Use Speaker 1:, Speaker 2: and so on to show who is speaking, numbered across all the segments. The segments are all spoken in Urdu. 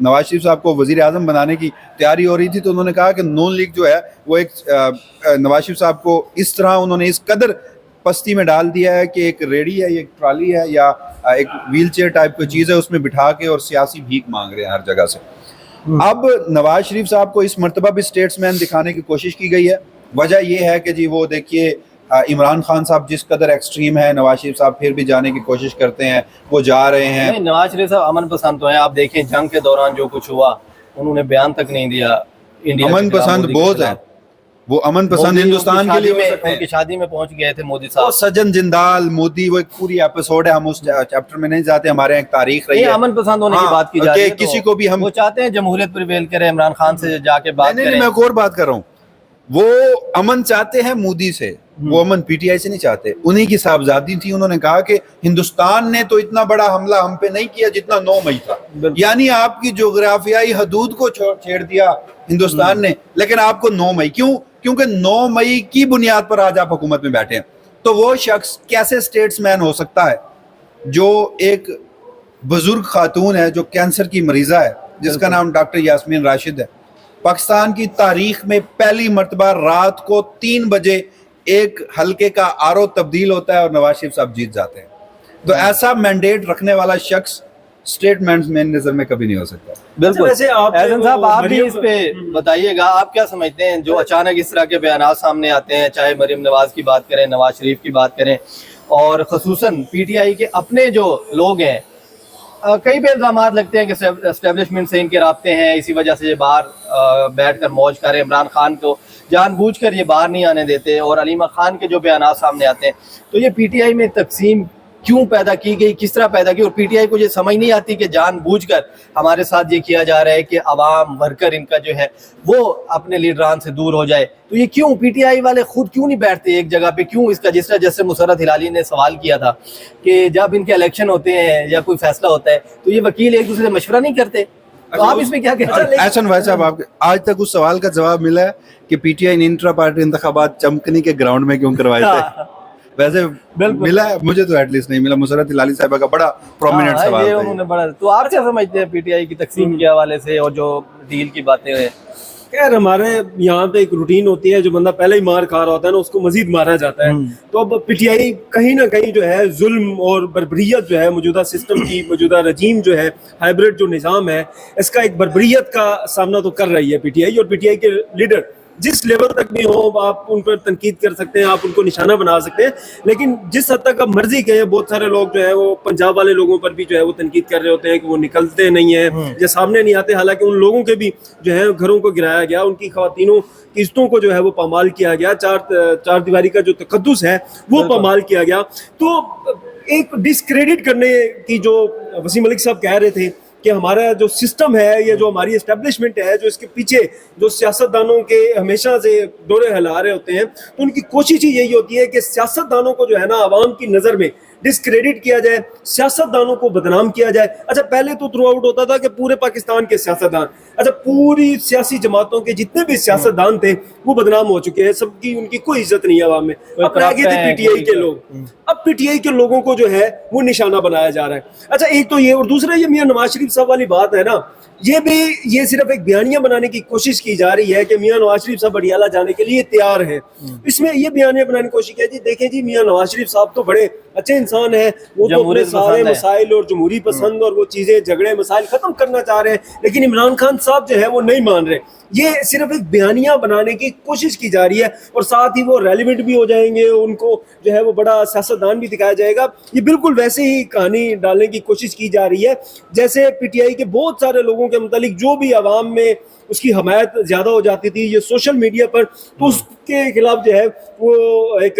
Speaker 1: نواز شریف صاحب کو وزیر اعظم بنانے کی تیاری ہو رہی تھی تو انہوں نے کہا کہ نون لیگ جو ہے وہ ایک نواز شریف صاحب کو اس طرح انہوں نے اس قدر پستی میں ڈال دیا ہے کہ ایک ریڑھی ہے, ایک ٹرالی ہے یا ایک ویل چیئر ٹائپ کی چیز ہے, اس میں بٹھا کے اور سیاسی بھیک مانگ رہے ہیں ہر جگہ سے. اب نواز شریف صاحب کو اس مرتبہ بھی اسٹیٹس مین دکھانے کی کوشش کی گئی ہے. وجہ یہ ہے کہ جی وہ دیکھیے عمران خان صاحب جس قدر ایکسٹریم ہے, نواز شریف صاحب پھر بھی جانے کی کوشش کرتے ہیں, وہ جا رہے ہیں.
Speaker 2: نواز شریف صاحب امن پسند تو ہیں, آپ دیکھیں جنگ کے دوران جو کچھ ہوا انہوں نے بیان تک نہیں دیا.
Speaker 1: امن پسند بہت ہے, وہ امن پسند ہندوستان کے لیے ہو سکتے ہیں.
Speaker 2: ان کی شادی میں پہنچ گئے تھے مودی صاحب.
Speaker 1: سجن جندال مودی, وہ ایک پوری ایپیسوڈ ہے, ہم اس چیپٹر میں نہیں جاتے, ہمارے ایک تاریخ رہی ہے.
Speaker 2: امن پسند ہونے کی بات کی جا رہی ہے,
Speaker 1: کسی کو بھی ہم
Speaker 2: وہ چاہتے ہیں جمہوریت پریویل کرے, عمران خان سے جا کے بات کریں.
Speaker 1: نہیں, میں ایک اور بات کر رہا ہوں. وہ امن چاہتے ہیں مودی سے, وہ امن پی ٹی آئی سے نہیں چاہتے. انہی کی صاحبزادی تھی, انہوں نے کہا کہ ہندوستان نے تو اتنا بڑا حملہ ہم پہ نہیں کیا جتنا 9 مئی تھا. یعنی آپ کی جغرافیائی حدود کو چھیڑ دیا ہندوستان نے, لیکن آپ کو 9 مئی کیوں؟ کیونکہ 9 مئی کی بنیاد پر آج آپ حکومت میں بیٹھے ہیں. تو وہ شخص کیسے اسٹیٹس مین ہو سکتا ہے جو ایک بزرگ خاتون ہے, جو کینسر کی مریضہ ہے, جس کا نام ڈاکٹر یاسمین راشد ہے. پاکستان کی تاریخ میں پہلی مرتبہ رات کو 3 بجے ایک حلقے کا آرو تبدیل ہوتا ہے اور نواز شریف صاحب جیت جاتے ہیں. تو ایسا مینڈیٹ رکھنے والا شخص اسٹیٹمنٹ میں نظر میں کبھی نہیں ہو سکتا.
Speaker 2: بالکل. احسن صاحب آپ بھی اس پہ بتائیے گا, آپ کیا سمجھتے ہیں جو اچانک اس طرح کے بیانات سامنے آتے ہیں, چاہے مریم نواز کی بات کریں, نواز شریف کی بات کریں, اور خصوصاً پی ٹی آئی کے اپنے جو لوگ ہیں, کئی پہ الزامات لگتے ہیں کہ اسٹیبلشمنٹ سے ان کے رابطے ہیں, اسی وجہ سے یہ باہر بیٹھ کر موج کریں, عمران خان کو جان بوجھ کر یہ باہر نہیں آنے دیتے, اور علیمہ خان کے جو بیانات سامنے آتے ہیں. تو یہ پی ٹی آئی میں تقسیم کیوں پیدا کی گئی, کس طرح پیدا کی, اور پی ٹی آئی کو یہ سمجھ نہیں آتی کہ جان بوجھ کر ہمارے ساتھ یہ کیا جا رہا ہے کہ عوام ورکر ان کا جو ہے وہ اپنے لیڈران سے دور ہو جائے. تو یہ کیوں پی ٹی آئی والے خود کیوں نہیں بیٹھتے ایک جگہ پہ, کیوں اس کا جس طرح جیسے مسرت ہلالی نے سوال کیا تھا کہ جب ان کے الیکشن ہوتے ہیں یا کوئی فیصلہ ہوتا ہے تو یہ وکیل ایک دوسرے سے مشورہ نہیں کرتے, تو آپ اس میں کیا کہتے ہیں؟
Speaker 1: احسن بھائی صاحب, آپ آج تک اس سوال کا جواب ملا ہے کہ پی ٹی آئی نے انٹرا پارٹی انتخابات چمکنی کے گراؤنڈ میں کیوں کروائے تھے؟ ویسے ملا ہے مجھے تو ایٹ لیسٹ نہیں ملا. مسرت ہلالی صاحبہ کا بڑا پرومیننٹ سوال تھا.
Speaker 2: تو آپ کیا سمجھتے ہیں پی ٹی آئی کی تقسیم کے حوالے سے اور جو ڈیل کی باتیں ہیں؟
Speaker 3: خیر ہمارے یہاں پہ ایک روٹین ہوتی ہے, جو بندہ پہلے ہی مار کھا رہا ہوتا ہے نا اس کو مزید مارا جاتا ہے. تو اب پی ٹی آئی کہیں نہ کہیں جو ہے ظلم اور بربریت جو ہے موجودہ سسٹم کی, موجودہ رجیم جو ہے, ہائبرڈ جو نظام ہے, اس کا ایک بربریت کا سامنا تو کر رہی ہے پی ٹی آئی. اور پی ٹی آئی کے لیڈر جس لیول تک بھی ہو آپ ان پر تنقید کر سکتے ہیں, آپ ان کو نشانہ بنا سکتے ہیں, لیکن جس حد تک آپ مرضی کہیں, بہت سارے لوگ جو ہے وہ پنجاب والے لوگوں پر بھی جو ہے وہ تنقید کر رہے ہوتے ہیں کہ وہ نکلتے نہیں ہیں یا سامنے نہیں آتے, حالانکہ ان لوگوں کے بھی جو ہے گھروں کو گرایا گیا, ان کی خواتینوں کی عزتوں کو جو ہے وہ پامال کیا گیا, چار دیواری کا جو تقدس ہے وہ پامال کیا گیا. تو ایک ڈسکریڈٹ کرنے کی جو وسیم ملک صاحب کہہ رہے تھے کہ ہمارا جو سسٹم ہے یا جو ہماری اسٹیبلشمنٹ ہے, جو اس کے پیچھے جو سیاستدانوں کے ہمیشہ سے دورے ہلا رہے ہوتے ہیں, تو ان کی کوشش ہی یہی ہوتی ہے کہ سیاستدانوں کو جو ہے نا عوام کی نظر میں ڈسکریڈٹ کیا جائے, سیاستدانوں کو بدنام کیا جائے. اچھا پہلے تو تھرو آؤٹ ہوتا تھا کہ پورے پاکستان کے سیاستدان, اچھا پوری سیاسی جماعتوں کے جتنے بھی سیاستدان تھے وہ بدنام ہو چکے ہیں, سب کی ان کی کوئی عزت نہیں ہے عوام میں. اب رہ گئے تھے پی ٹی آئی کے لوگ, اب پی ٹی آئی کے لوگوں کو جو ہے وہ نشانہ بنایا جا رہا ہے. اچھا ایک تو یہ, اور دوسرا یہ میاں نواز شریف صاحب والی بات ہے نا, یہ صرف ایک بیانیہ بنانے کی کوشش کی جا رہی ہے کہ میاں نواز شریف صاحب اڈیالہ جانے کے لیے تیار ہیں. اس میں یہ بیانیہ بنانے کی کوشش کی, جی دیکھیں جی میاں نواز شریف صاحب تو بڑے اچھے انسان ہیں, وہ تو اپنے سارے مسائل اور جمہوری پسند اور وہ چیزیں جھگڑے مسائل ختم کرنا چاہ رہے ہیں, لیکن عمران خان صاحب جو ہے وہ نہیں مان رہے. یہ صرف ایک بیانیہ بنانے کی کوشش کی جا رہی ہے, اور ساتھ ہی وہ ریلیونٹ بھی ہو جائیں گے, ان کو جو ہے وہ بڑا سیاستدان بھی دکھایا جائے گا. یہ بالکل ویسے ہی کہانی ڈالنے کی کوشش کی جا رہی ہے جیسے پی ٹی آئی کے بہت سارے لوگوں کے متعلق جو بھی عوام میں اس کی حمایت زیادہ ہو جاتی تھی یہ سوشل میڈیا پر, تو اس کے خلاف جو ہے وہ ایک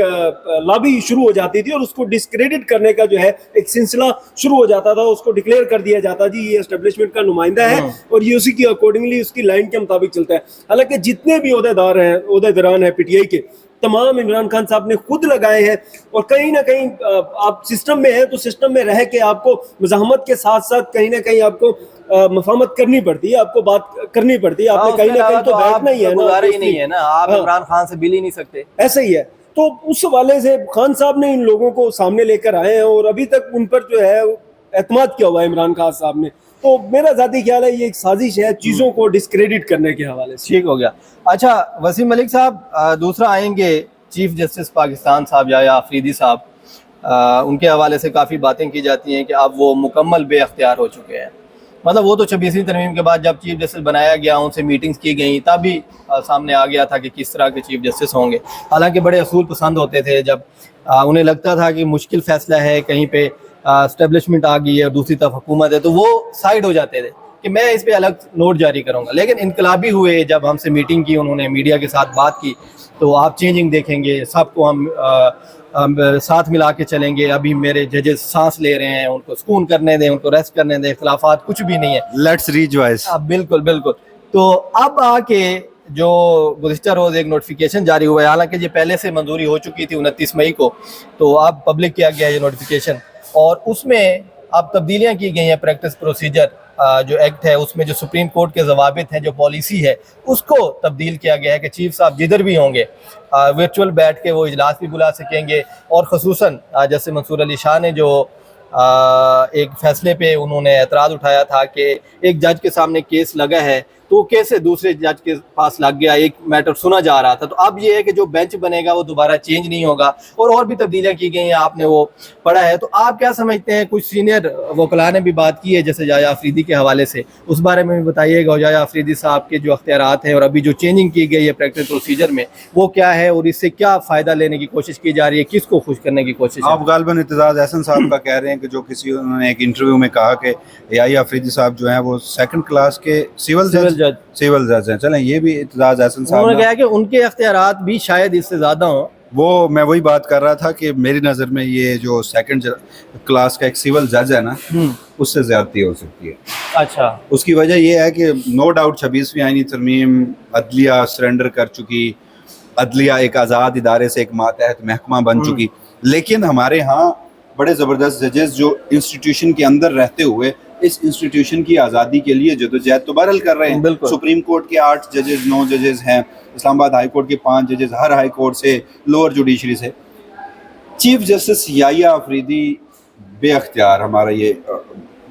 Speaker 3: لابی شروع ہو جاتی تھی, اور اس کو ڈسکریڈٹ کرنے کا جو ہے ایک سلسلہ شروع ہو جاتا تھا. اس کو ڈکلیئر کر دیا جاتا جی یہ اسٹیبلشمنٹ کا نمائندہ ہے, اور یہ اسی کی اکارڈنگلی اس کی لائن کے مطابق چلتا ہے. حالانکہ جتنے بھی عہدیداران ہیں پی ٹی آئی کے, تمام عمران خان صاحب نے خود لگائے ہیں, اور کہیں نہ کہیں آپ سسٹم میں ہیں تو سسٹم میں رہ کے آپ کو مزاحمت کے ساتھ ساتھ کہیں نہ کہیں آپ کو مفاہمت کرنی پڑتی ہے, آپ کو بات کرنی پڑتی ہے, آپ نے کہیں نہ کہیں تو بیٹھنا ہی ہے نا,
Speaker 2: آپ عمران خان سے مل ہی نہیں سکتے.
Speaker 3: ایسا ہی ہے. تو اس حوالے سے خان صاحب نے ان لوگوں کو سامنے لے کر آئے ہیں, اور ابھی تک ان پر جو ہے اعتماد کیا ہوا ہے عمران خان صاحب نے, تو میرا ذاتی خیال ہے یہ ایک سازش ہے چیزوں کو ڈسکریڈٹ کرنے کے حوالے سے.
Speaker 2: ٹھیک ہو گیا. اچھا وسیم ملک صاحب، دوسرا آئیں گے چیف جسٹس پاکستان صاحب یحییٰ آفریدی صاحب. ان کے حوالے سے کافی باتیں کی جاتی ہیں کہ اب وہ مکمل بے اختیار ہو چکے ہیں. مطلب وہ تو 26ویں ترمیم کے بعد جب چیف جسٹس بنایا گیا، ان سے میٹنگز کی گئیں، تب بھی سامنے آ گیا تھا کہ کس طرح کے چیف جسٹس ہوں گے. حالانکہ بڑے اصول پسند ہوتے تھے، جب انہیں لگتا تھا کہ مشکل فیصلہ ہے، کہیں پہ اسٹیبلشمنٹ آ گئی ہے اور دوسری طرف حکومت ہے، تو وہ سائڈ ہو جاتے تھے کہ میں اس پہ الگ نوٹ جاری کروں گا. لیکن انقلابی ہوئے، جب ہم سے میٹنگ کی، انہوں نے میڈیا کے ساتھ بات کی، تو آپ چینجنگ دیکھیں گے. سب کو ہم ساتھ ملا کے چلیں گے. ابھی میرے ججز سانس لے رہے ہیں، ان کو سکون کرنے دیں، ان کو ریسٹ کرنے دیں، اختلافات کچھ بھی نہیں ہے.
Speaker 1: Let's rejoice.
Speaker 2: بالکل بالکل. تو اب آ کے جو گزشتہ روز ایک نوٹیفیکیشن جاری ہوا ہے، حالانکہ یہ پہلے سے منظوری ہو چکی تھی 29 مئی کو، تو اب پبلک کیا گیا یہ نوٹیفیکیشن، اور اس میں اب تبدیلیاں کی گئی ہیں. پریکٹس پروسیجر جو ایکٹ ہے، اس میں جو سپریم کورٹ کے ضوابط ہیں، جو پالیسی ہے، اس کو تبدیل کیا گیا ہے کہ چیف صاحب جدھر بھی ہوں گے ورچوئل بیٹھ کے وہ اجلاس بھی بلا سکیں گے. اور خصوصاً جیسے منصور علی شاہ نے جو ایک فیصلے پہ انہوں نے اعتراض اٹھایا تھا کہ ایک جج کے سامنے کیس لگا ہے تو وہ کیسے دوسرے جج کے پاس لگ گیا، ایک میٹر سنا جا رہا تھا. تو اب یہ ہے کہ جو بینچ بنے گا وہ دوبارہ چینج نہیں ہوگا، اور بھی تبدیلیاں کی گئی ہیں، آپ نے وہ پڑھا ہے. تو آپ کیا سمجھتے ہیں؟ کچھ سینئر وکلاء نے بھی بات کی ہے جیسے یحییٰ آفریدی کے حوالے سے، اس بارے میں بھی بتائیے گا. یحییٰ آفریدی صاحب کے جو اختیارات ہیں اور ابھی جو چینجنگ کی گئی ہے پریکٹس پروسیجر میں، وہ کیا ہے اور اس سے کیا فائدہ لینے کی کوشش کی جا رہی ہے، کس کو خوش کرنے کی کوشش ہے؟
Speaker 1: آپ غالباً اعتزاز احسن صاحب کا کہہ رہے ہیں کہ جو کسی انہوں نے ایک انٹرویو میں کہا کہ یحییٰ آفریدی صاحب جو ہیں وہ سیکنڈ کلاس کے سول جج ہیں. چلیں یہ بھی اعتزاز احسن صاحب
Speaker 2: انہوں نے کہا کہ ان کے اختیارات بھی شاید اس سے زیادہ ہوں.
Speaker 1: وہ میں وہی بات کر رہا تھا کہ میری نظر میں یہ جو سیکنڈ کلاس کا ایک سول جج ہے نا، اس سے زیادتی ہو سکتی ہے.
Speaker 2: اچھا.
Speaker 1: اس کی وجہ یہ ہے کہ نو ڈاؤٹ 26ویں آئینی ترمیم عدلیہ سرنڈر کر چکی، عدلیہ ایک آزاد ادارے سے ایک ماتحت محکمہ بن چکی، لیکن ہمارے ہاں بڑے زبردست ججز جو انسٹیٹیوشن کے اندر رہتے ہوئے اس انسٹیٹیوشن کی آزادی کے لیے جدوجہد تو بہرحال کر رہے ہیں. سپریم کورٹ کے 8 ججز 9 ججز ہیں، اسلام آباد ہائی کورٹ کے 5 ججز، ہر ہائی کورٹ سے، لوور جوڈیشری سے. چیف جسٹس یحییٰ آفریدی بے اختیار، ہمارا یہ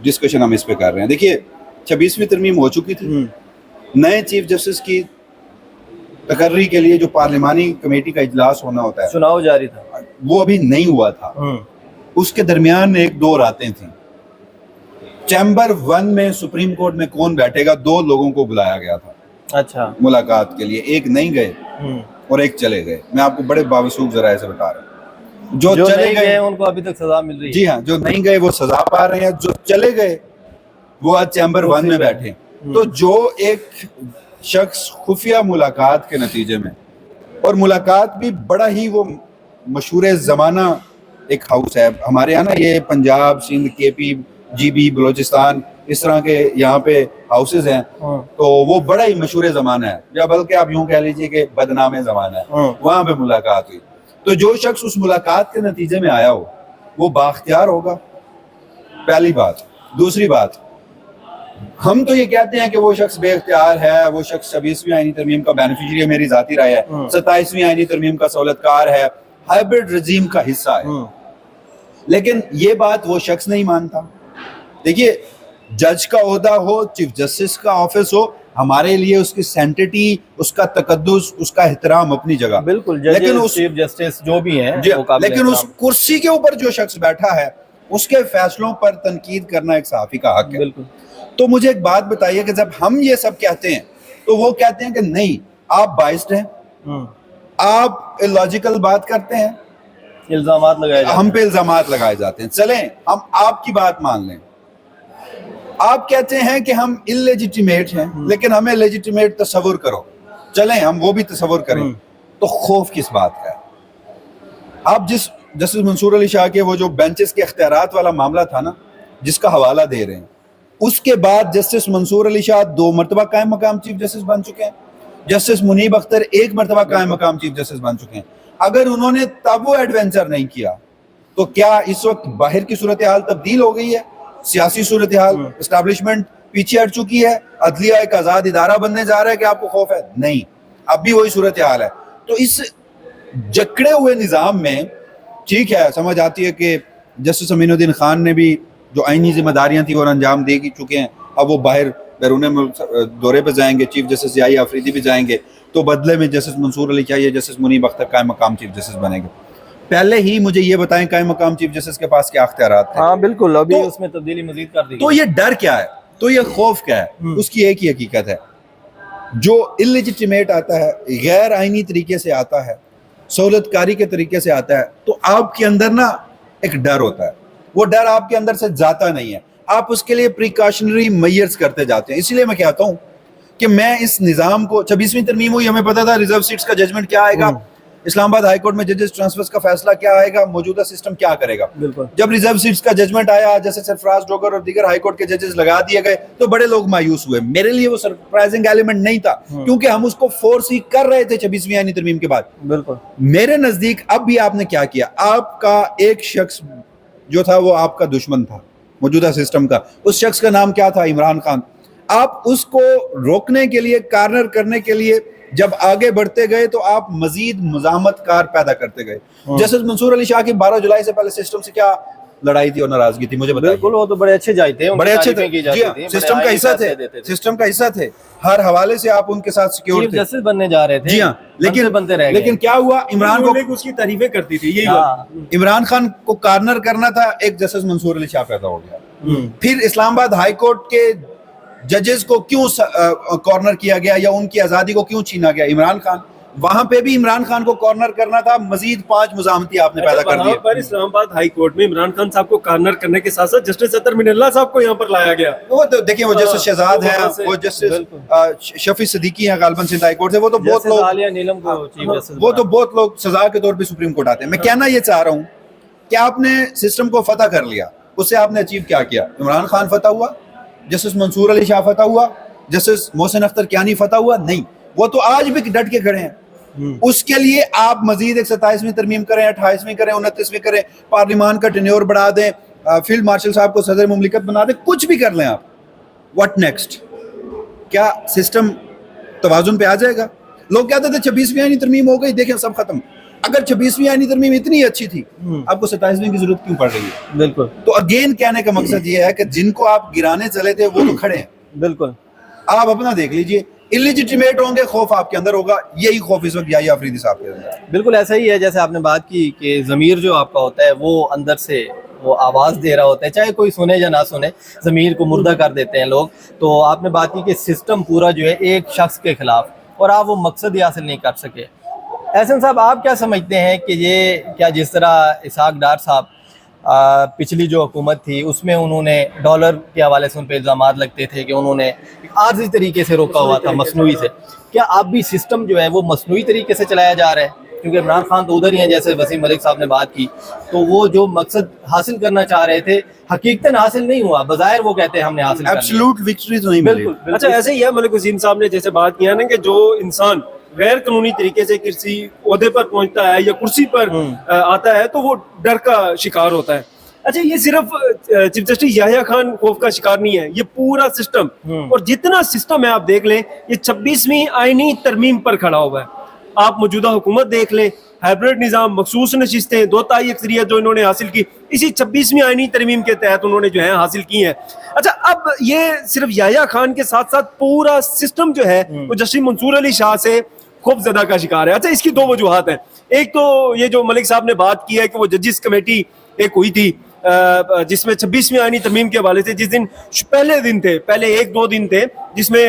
Speaker 1: ڈسکشن ہم اس پہ کر رہے ہیں. دیکھیے 26ویں ترمیم ہو چکی تھی، نئے چیف جسٹس کی تقرری کے لیے جو پارلیمانی کمیٹی کا اجلاس ہونا ہوتا ہے،
Speaker 2: چناؤ جاری تھا،
Speaker 1: وہ ابھی نہیں ہوا تھا. اس کے درمیان ایک 2 راتیں تھیں. چیمبر 1 میں سپریم کورٹ میں کون بیٹھے گا، 2 لوگوں کو بلایا گیا تھا
Speaker 2: اچھا
Speaker 1: ملاقات کے لیے. ایک نہیں گئے اور ایک چلے گئے. میں آپ کو بڑے باوثوق ذرائع سے بتا رہا ہوں. جو چلے گئے
Speaker 2: ان کو ابھی تک سزا مل رہی ہے.
Speaker 1: جی ہاں، جو نہیں گئے وہ سزا پا رہے ہیں، جو چلے گئے وہ آج چیمبر 1 میں بیٹھے. تو جو ایک شخص خفیہ ملاقات کے نتیجے میں، اور ملاقات بھی بڑا ہی وہ مشہور زمانہ ایک ہاؤس ہے ہمارے یہاں نا، یہ پنجاب، سندھ، کے پی، جی بی، بلوچستان، اس طرح کے یہاں پہ ہاؤسز ہیں، تو وہ بڑا ہی مشہور زمانہ ہے، یا بلکہ آپ یوں کہہ لیجئے کہ بدنام زمانہ ہے. وہاں پہ ملاقات ہوئی. تو جو شخص اس ملاقات کے نتیجے میں آیا ہو وہ بااختیار ہوگا، پہلی بات. دوسری بات، ہم تو یہ کہتے ہیں کہ وہ شخص بے اختیار ہے، وہ شخص 26ویں آئینی ترمیم کا بینیفیشری ہے، میری ذاتی رائے ہے. 27ویں آئینی ترمیم کا سہولت کار ہے، ہائبرڈ رجیم کا حصہ ہے. لیکن یہ بات وہ شخص نہیں مانتا. دیکھیے جج کا عہدہ ہو، چیف جسٹس کا آفس ہو، ہمارے لیے اس کی سینٹیٹی، اس کا تقدس، اس کا احترام اپنی جگہ.
Speaker 2: بالکل.
Speaker 1: لیکن
Speaker 2: چیف جسٹس جو بھی ہیں،
Speaker 1: لیکن اس کرسی کے اوپر جو شخص بیٹھا ہے اس کے فیصلوں پر تنقید کرنا ایک صحافی کا حق ہے.
Speaker 2: بالکل.
Speaker 1: تو مجھے ایک بات بتائیے کہ جب ہم یہ سب کہتے ہیں تو وہ کہتے ہیں کہ نہیں آپ بائسڈ ہیں، آپ illogical بات کرتے ہیں،
Speaker 2: الزامات لگائے جاتے ہیں،
Speaker 1: ہم پہ الزامات لگائے جاتے ہیں. چلیں ہم آپ کی بات مان لیں. آپ کہتے ہیں کہ ہم illegitimate ہیں، لیکن ہمیں legitimate تصور کرو. چلیں ہم وہ بھی تصور کریں. تو خوف کس بات کا ہے؟ آپ جسٹس منصور علی شاہ کے وہ جو بینچز کے اختیارات والا معاملہ تھا نا، جس کا حوالہ دے رہے ہیں، اس کے بعد جسٹس منصور علی شاہ 2 مرتبہ قائم مقام چیف جسٹس بن چکے ہیں. جسٹس منیب اختر 1 مرتبہ قائم مقام چیف جسٹس بن چکے ہیں. اگر انہوں نے تب وہ ایڈونچر نہیں کیا تو کیا اس وقت باہر کی صورتحال تبدیل ہو گئی ہے؟ سیاسی صورتحال، اسٹیبلشمنٹ پیچھے ہٹ چکی ہے، عدلیہ ایک آزاد ادارہ بننے جا رہا ہے کہ آپ کو خوف ہے؟ نہیں، اب بھی وہی صورتحال ہے. تو اس جکڑے ہوئے نظام میں ٹھیک ہے، سمجھ آتی ہے کہ جسٹس امین الدین خان نے بھی جو آئینی ذمہ داریاں تھیں اور انجام دے چکے ہیں. اب وہ باہر بیرون ملک دورے پہ جائیں گے, چیف جسٹس یحییٰ آفریدی بھی جائیں گے, تو بدلے میں جسٹس منصور علی شاہ یا جسٹس منیب اختر قائم مقام چیف جسٹس بنیں گے. پہلے ہی مجھے یہ بتائیں قائم مقام چیف جسٹس کے پاس کیا اختیارات تھے؟
Speaker 2: ہاں بالکل, ابھی اس میں تبدیلی مزید کر دی.
Speaker 1: تو یہ ڈر کیا ہے, تو یہ خوف کیا ہے؟ اس کی ایک ہی حقیقت ہے, جو اللیجیٹیمیٹ آتا ہے, غیر آئینی طریقے سے آتا ہے, سہولت کاری کے طریقے سے آتا ہے, تو آپ کے اندر نا ایک ڈر ہوتا ہے. وہ ڈر آپ کے اندر سے جاتا نہیں ہے, آپ اس کے لیے پریکاشنری میئرز کرتے جاتے ہیں. اسی لیے میں کہتا ہوں کہ میں اس نظام کو 26ویں ترمیم ہوئی, ہمیں پتا تھا ریزرو سیٹس کا ججمنٹ کیا آئے گا, اسلام آباد ہائی کورٹ میں ججز ٹرانسفرز کا فیصلہ کیا آئے گا, موجودہ سسٹم کیا کرے گا. جب ریزرو سیٹس کا ججمنٹ آیا, جیسے سرفراز ڈوگر اور دیگر ہائی کورٹ کے ججز لگا دیے گئے, تو بڑے لوگ مایوس ہوئے. میرے لیے وہ سرپرائزنگ ایلیمنٹ نہیں تھا, کیونکہ ہم اس کو فورس ہی کر رہے تھے 26ویں آئینی ترمیم کے بعد.
Speaker 2: بالکل
Speaker 1: میرے نزدیک اب بھی آپ نے کیا کیا, آپ کا ایک شخص جو تھا وہ آپ کا دشمن تھا موجودہ سسٹم کا, اس شخص کا نام کیا تھا؟ عمران خان. آپ اس کو روکنے کے لیے, کارنر کرنے کے لیے جب آگے بڑھتے گئے تو آپ مزید مزاحمت کار پیدا کرتے گئے. جسٹس منصور علی شاہ کی 12 جولائی سے پہلے سسٹم سے کیا لڑائی تھی اور ناراضگی تھی, مجھے بتائیے.
Speaker 2: بالکل, وہ تو بڑے اچھے جج تھے,
Speaker 1: بڑے اچھے تھے, جی ہاں, سسٹم کا حصہ تھے, سسٹم کا حصہ تھے, ہر حوالے سے آپ ان کے ساتھ سیکیور تھے,
Speaker 2: جسٹس بننے جا رہے تھے.
Speaker 1: جی ہاں, لیکن کیا ہوا, عمران کو
Speaker 3: اس کی تعریفیں کرتی تھی, یہی
Speaker 1: عمران خان کو کارنر کرنا تھا, ایک جسٹس منصور علی شاہ پیدا ہو گیا. پھر اسلام آباد ہائی کورٹ کے ججز کو کیوں کارنر کیا گیا یا ان کی آزادی کو کیوں چھینا گیا؟ عمران خان. وہاں پہ بھی عمران خان کو کارنر کرنا تھا, مزید 5 مزاحمتی آپ نے پیدا کر دی.
Speaker 3: پر اسلام آباد ہائی کورٹ میں عمران خان صاحب کو کارنر کرنے کے ساتھ ساتھ جسٹس اطہر من اللہ صاحب کو یہاں پر لایا گیا.
Speaker 1: وہ تو دیکھیں, وہ جسٹس شہزاد ہیں, وہ جسٹس شفیع صدیقی ہیں غالباً سندھ ہائی کورٹ سے, وہ تو بہت لوگ سزا کے طور پہ سپریم کورٹ آتے ہیں. میں کہنا یہ چاہ رہا ہوں کہ آپ نے سسٹم کو فتح کر لیا, اس سے آپ نے اچیو کیا کیا؟ عمران خان فتح ہوا, جسٹس منصور علی شاہ فتح ہوا, جسٹس محسن اختر کیانی فتح ہوا؟ نہیں, وہ تو آج بھی ڈٹ کے کھڑے ہیں. اس کے لیے آپ مزید ایک 27ویں ترمیم کریں, 28ویں کریں, 29ویں کریں, پارلیمان کا ٹینیور بڑھا دیں, فیلڈ مارشل صاحب کو صدر مملکت بنا دیں, کچھ بھی کر لیں آپ. What next? کیا سسٹم توازن پہ آ جائے گا؟ لوگ کہتے تھے 26ویں آئینی ترمیم ہو گئی, دیکھیں سب ختم. اگر 26ویں آئینی ترمیم اتنی اچھی تھی, آپ کو 27ویں کی ضرورت کیوں پڑ رہی ہے؟
Speaker 2: بالکل.
Speaker 1: تو اگین کہنے کا مقصد یہ ہے کہ جن کو آپ گرانے چلے تھے وہ تو کھڑے ہیں.
Speaker 2: بالکل,
Speaker 1: آپ اپنا دیکھ لیجئے, اللیجیٹیمیٹ ہوں گے, خوف آپ کے اندر ہوگا. یہی خوف اس وقت یحییٰ آفریدی صاحب کے اندر.
Speaker 2: بالکل ایسا ہی ہے جیسے آپ نے بات کی کہ ضمیر جو آپ کا ہوتا ہے وہ اندر سے وہ آواز دے رہا ہوتا ہے, چاہے کوئی سنے یا نہ سنے, ضمیر کو مردہ کر دیتے ہیں لوگ. تو آپ نے بات کی کہ سسٹم پورا جو ہے ایک شخص کے خلاف, اور آپ وہ مقصد ہی حاصل نہیں کر سکے. احسن صاحب, آپ کیا سمجھتے ہیں کہ یہ کیا جس طرح اسحاق ڈار صاحب پچھلی جو حکومت تھی اس میں انہوں نے ڈالر کے حوالے سے ان پہ الزامات لگتے تھے کہ انہوں نے عارضی طریقے سے روکا ہوا تھا مصنوعی سے, کیا اب بھی سسٹم جو ہے وہ مصنوعی طریقے سے چلایا جا رہا ہے؟ کیونکہ عمران خان تو ادھر ہی ہیں, جیسے وسیم ملک صاحب نے بات کی, تو وہ جو مقصد حاصل کرنا چاہ رہے تھے حقیقتاً حاصل نہیں ہوا, بظاہر وہ کہتے ہیں ہم نے حاصل کر لیا.
Speaker 1: ایبسولوٹ وکٹری تو نہیں ملی.
Speaker 3: اچھا ایسے ہی ہے, ملک وسیم صاحب نے جیسے بات کیا نا کہ جو انسان غیر قانونی طریقے سے کسی عہدے پر پہنچتا ہے یا کرسی پر آتا ہے تو وہ ڈر کا شکار ہوتا ہے. اچھا یہ صرف چیف جسٹس یحییٰ خان خوف کا شکار نہیں ہے, یہ پورا سسٹم اور جتنا سسٹم ہے آپ دیکھ لیں, یہ 26ویں آئینی ترمیم پر کھڑا ہوا ہے. آپ موجودہ حکومت دیکھ لیں, ہائبرڈ نظام, مخصوص نشستیں, 2/3 اکثریت جو انہوں نے حاصل کی اسی 26ویں آئینی ترمیم کے تحت انہوں نے جو ہے حاصل کی ہے. اچھا اب یہ صرف یحییٰ خان کے ساتھ ساتھ پورا سسٹم جو ہے وہ جسٹس منصور علی شاہ سے خوف زدہ کا شکار ہے. اچھا اس کی 2 وجوہات ہیں. ایک تو یہ جو ملک صاحب نے بات کی ہے کہ وہ ججز کمیٹی ایک ہوئی تھی جس میں 26ویں آئینی ترمیم کے حوالے سے, جس دن پہلے 1-2 دن تھے جس میں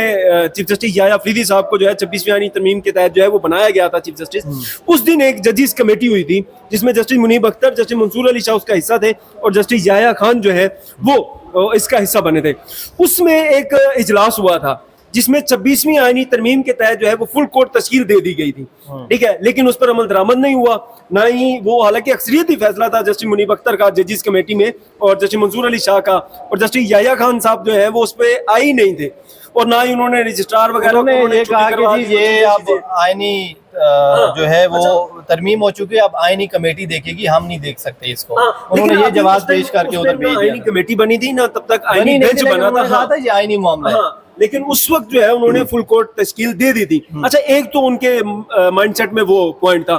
Speaker 3: چیف جسٹس یحییٰ آفریدی صاحب کو جو ہے 26ویں آئینی ترمیم کے تحت جو ہے وہ بنایا گیا تھا چیف جسٹس. اس دن ایک ججز کمیٹی ہوئی تھی جس میں جسٹس منیب اختر, جسٹس منصور علی شاہ اس کا حصہ تھے, اور جسٹس یحییٰ خان جو ہے وہ اس کا حصہ بنے تھے. اس میں ایک اجلاس ہوا تھا جس میں 26ویں آئینی ترمیم کے تحت جو ہے وہ فل کورٹ تشکیل دے دی گئی تھی, ٹھیک ہے, لیکن اس پر عمل درآمد نہیں ہوا, نہ ہی وہ, حالانکہ اکثریتی فیصلہ تھا جسٹس منیب اختر کا ججز کمیٹی میں اور جسٹس منصور علی شاہ کا, اور جسٹس یحییٰ خان صاحب جو ہے وہ اس پہ آئی نہیں تھے, اور نہ ہی انہوں نے رجسٹرار وغیرہ
Speaker 2: نے یہ کہا کہ جی یہ اب آئینی جو ہے وہ ترمیم ہو چکی ہے, اب آئینی کمیٹی دیکھے گی, ہم نہیں دیکھ سکتے اس کو. انہوں نے یہ جواز پیش کر کے ادھر بھیج دیا.
Speaker 3: آئینی کمیٹی بنی تھی نا, تب تک آئینی بینچ بنا تھا,
Speaker 2: یہ آئینی معاملہ ہے,
Speaker 3: لیکن اس وقت جو ہے انہوں نے فل کورٹ تشکیل دے دی تھی. اچھا ایک تو ان کے مائنڈ سیٹ میں وہ پوائنٹ تھا.